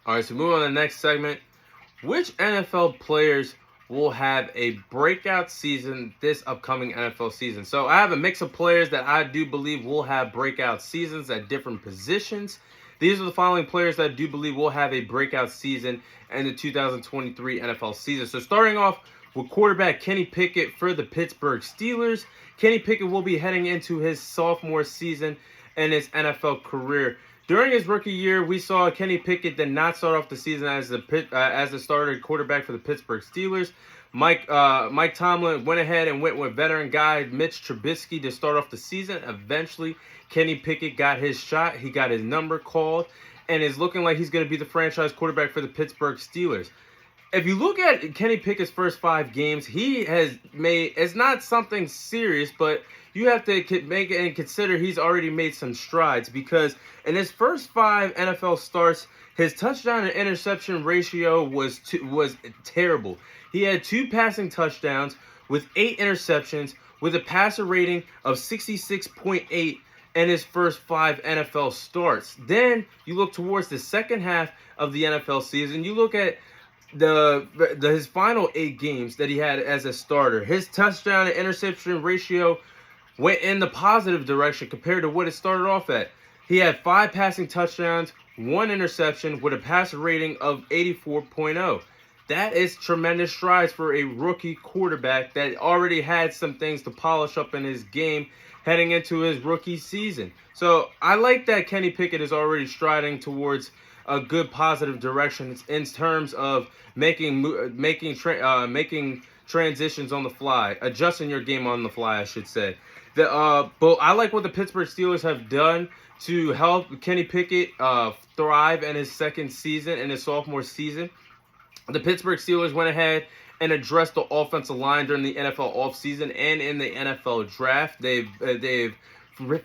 All right, so moving on to the next segment. Which NFL players will have a breakout season this upcoming NFL season? So I have a mix of players that I do believe will have breakout seasons at different positions. These are the following players that I do believe will have a breakout season in the 2023 NFL season. So starting off with quarterback Kenny Pickett for the Pittsburgh Steelers. Kenny Pickett will be heading into his sophomore season in his NFL career. During his rookie year, we saw Kenny Pickett did not start off the season as the starter quarterback for the Pittsburgh Steelers. Mike Tomlin went ahead and went with veteran guy Mitch Trubisky to start off the season. Eventually, Kenny Pickett got his shot. He got his number called and is looking like he's going to be the franchise quarterback for the Pittsburgh Steelers. If you look at Kenny Pickett's first 5 games, he has made, it's not something serious, but you have to make it and consider he's already made some strides, because in his first 5 NFL starts, his touchdown and interception ratio was terrible. He had 2 passing touchdowns with 8 interceptions with a passer rating of 66.8 in his first 5 NFL starts. Then you look towards the second half of the NFL season, you look at his final 8 games that he had as a starter. His touchdown and interception ratio went in the positive direction compared to what it started off at. He had 5 passing touchdowns, 1 interception with a passer rating of 84.0. That is tremendous strides for a rookie quarterback that already had some things to polish up in his game heading into his rookie season. So I like that Kenny Pickett is already striding towards a good positive direction in terms of making transitions on the fly, adjusting your game on the fly, I should say. But I like what the Pittsburgh Steelers have done to help Kenny Pickett thrive in his second season, in his sophomore season. The Pittsburgh Steelers went ahead and addressed the offensive line during the NFL offseason and in the NFL draft. They've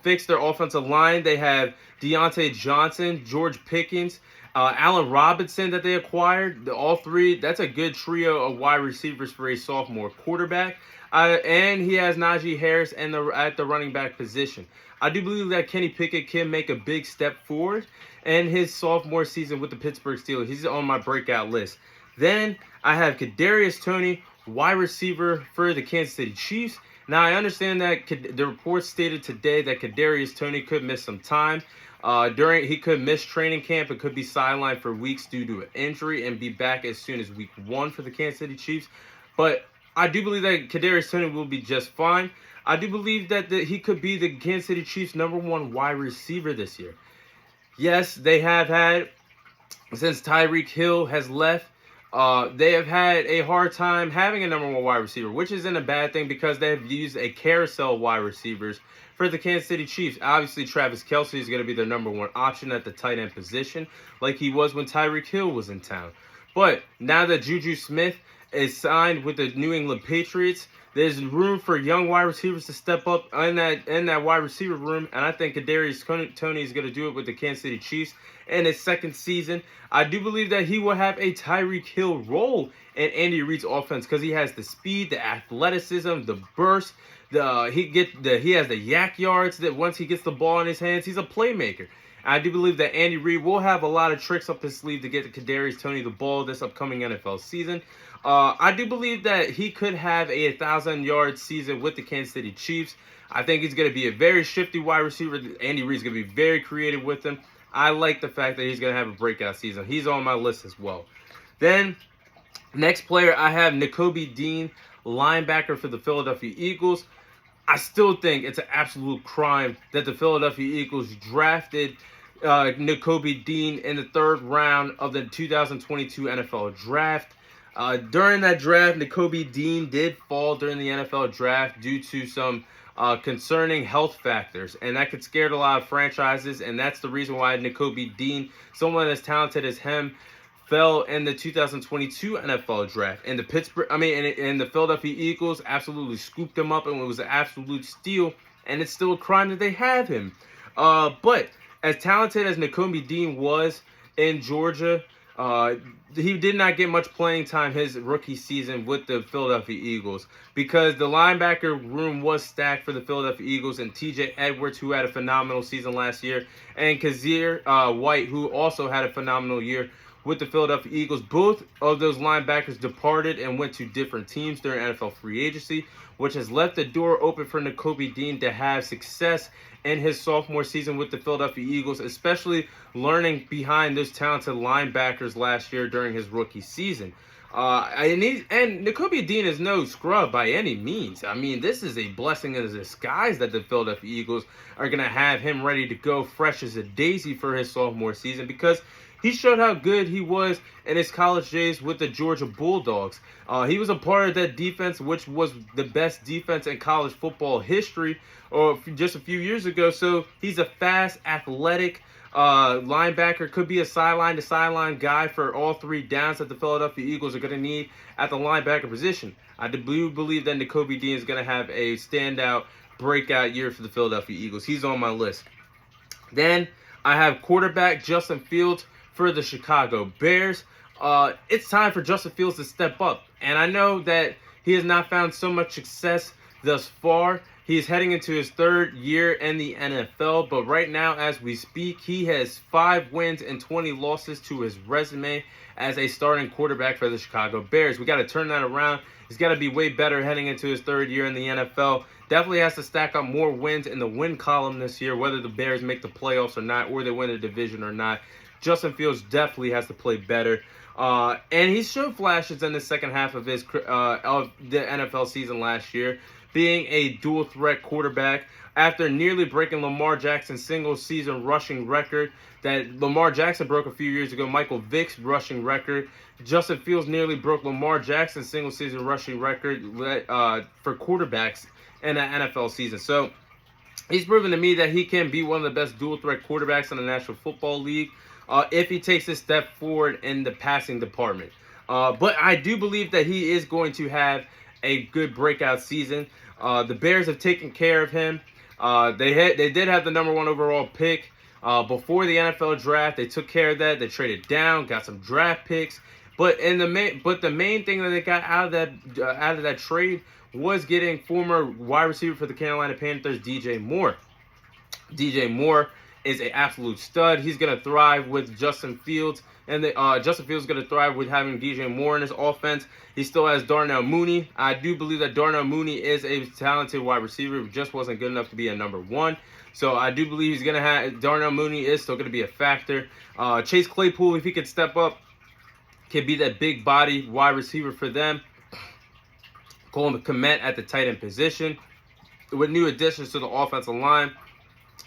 fixed their offensive line. They have Deontay Johnson, George Pickens, Allen Robinson that they acquired. All 3, that's a good trio of wide receivers for a sophomore quarterback. And he has Najee Harris at the running back position. I do believe that Kenny Pickett can make a big step forward in his sophomore season with the Pittsburgh Steelers. He's on my breakout list. Then I have Kadarius Toney, wide receiver for the Kansas City Chiefs. Now, I understand that the report stated today that Kadarius Toney could miss some time. He could miss training camp and could be sidelined for weeks due to an injury and be back as soon as week 1 for the Kansas City Chiefs. But I do believe that Kadarius Toney will be just fine. I do believe that he could be the Kansas City Chiefs' #1 wide receiver this year. Yes, they have had, since Tyreek Hill has left, they have had a hard time having a #1 wide receiver, which isn't a bad thing because they have used a carousel of wide receivers for the Kansas City Chiefs. Obviously, Travis Kelce is going to be their #1 option at the tight end position, like he was when Tyreek Hill was in town. But now that Juju Smith is signed with the New England Patriots, there's room for young wide receivers to step up in that wide receiver room, and I think Kadarius Toney is going to do it with the Kansas City Chiefs in his second season. I do believe that he will have a Tyreek Hill role in Andy Reid's offense because he has the speed, the athleticism, the burst. He has the yak yards that once he gets the ball in his hands, he's a playmaker. I do believe that Andy Reid will have a lot of tricks up his sleeve to get Kadarius Toney the ball this upcoming NFL season. I do believe that he could have a 1,000-yard season with the Kansas City Chiefs. I think he's going to be a very shifty wide receiver. Andy Reid's going to be very creative with him. I like the fact that he's going to have a breakout season. He's on my list as well. Then, next player, I have Nakobe Dean, linebacker for the Philadelphia Eagles. I still think it's an absolute crime that the Philadelphia Eagles drafted Nakobe Dean in the 3rd round of the 2022 NFL Draft. During that draft, Nakobe Dean did fall during the NFL Draft due to some concerning health factors, and that could scare a lot of franchises, and that's the reason why Nakobe Dean, someone as talented as him, fell in the 2022 NFL Draft. And the Philadelphia Eagles absolutely scooped him up, and it was an absolute steal, and it's still a crime that they have him. But as talented as Nakobe Dean was in Georgia, he did not get much playing time his rookie season with the Philadelphia Eagles because the linebacker room was stacked for the Philadelphia Eagles, and TJ Edwards, who had a phenomenal season last year, and Kazir White, who also had a phenomenal year, with the Philadelphia Eagles. Both of those linebackers departed and went to different teams during NFL free agency, which has left the door open for Nakobe Dean to have success in his sophomore season with the Philadelphia Eagles, especially behind those talented linebackers last year during his rookie season. And Nakobe Dean is no scrub by any means. I mean, this is a blessing in disguise that the Philadelphia Eagles are going to have him ready to go fresh as a daisy for his sophomore season, because he showed how good he was in his college days with the Georgia Bulldogs. He was a part of that defense, which was the best defense in college football history, or just a few years ago. So he's a fast, athletic linebacker, could be a sideline to sideline guy for all three downs that the Philadelphia Eagles are going to need at the linebacker position. I do believe that Nakobe Dean is going to have a standout breakout year for the Philadelphia Eagles. He's on my list. Then I have quarterback Justin Fields for the Chicago Bears. It's time for Justin Fields to step up, and I know that he has not found so much success thus far. He's heading into his third year in the NFL, but right now, as we speak, he has 5 wins and 20 losses to his resume as a starting quarterback for the Chicago Bears. We got to turn that around. He's got to be way better heading into his third year in the NFL. Definitely has to stack up more wins in the win column this year, whether the Bears make the playoffs or not, or they win a division or not. Justin Fields definitely has to play better. And he showed flashes in the second half of the NFL season last year, being a dual threat quarterback after nearly breaking Lamar Jackson's single season rushing record that Lamar Jackson broke a few years ago, Michael Vick's rushing record. Justin Fields nearly broke Lamar Jackson's single season rushing record for quarterbacks in an NFL season. So he's proven to me that he can be one of the best dual threat quarterbacks in the National Football League if he takes a step forward in the passing department. But I do believe that he is going to have a good breakout season. The Bears have taken care of him. They did have the number 1 overall pick before the NFL draft. They took care of that. They traded down, got some draft picks. But the main thing that they got out of that trade was getting former wide receiver for the Carolina Panthers, DJ Moore. DJ Moore is an absolute stud. He's going to thrive with Justin Fields. And Justin Fields is going to thrive with having DJ Moore in his offense. He still has Darnell Mooney. I do believe that Darnell Mooney is a talented wide receiver who just wasn't good enough to be a number 1. So I do believe he's going to have Darnell Mooney is still going to be a factor. Chase Claypool, if he could step up, can be that big body wide receiver for them. Colin Komet at the tight end position. With new additions to the offensive line,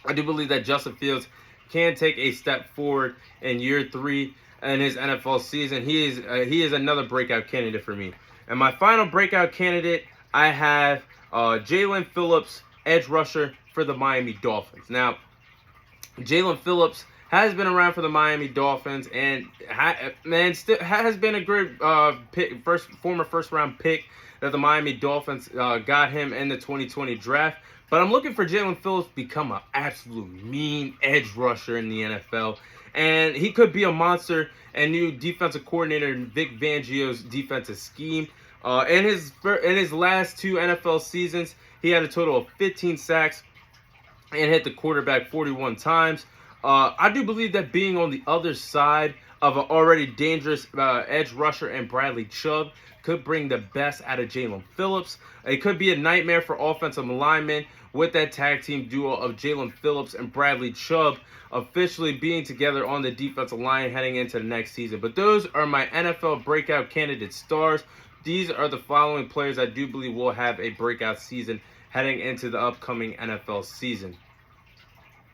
I do believe that Justin Fields can take a step forward in year 3 in his NFL season. He is another breakout candidate for me. And my final breakout candidate, I have Jalen Phillips, edge rusher for the Miami Dolphins. Now, Jalen Phillips has been around for the Miami Dolphins and still has been a great former first-round pick that the Miami Dolphins got him in the 2020 draft. But I'm looking for Jalen Phillips to become an absolute mean edge rusher in the NFL. And he could be a monster and new defensive coordinator in Vic Fangio's defensive scheme. In his last 2 NFL seasons, he had a total of 15 sacks and hit the quarterback 41 times. I do believe that being on the other side of an already dangerous edge rusher and Bradley Chubb could bring the best out of Jalen Phillips. It could be a nightmare for offensive linemen with that tag team duo of Jalen Phillips and Bradley Chubb officially being together on the defensive line heading into the next season. But those are my NFL breakout candidate stars. These are the following players I do believe will have a breakout season heading into the upcoming NFL season.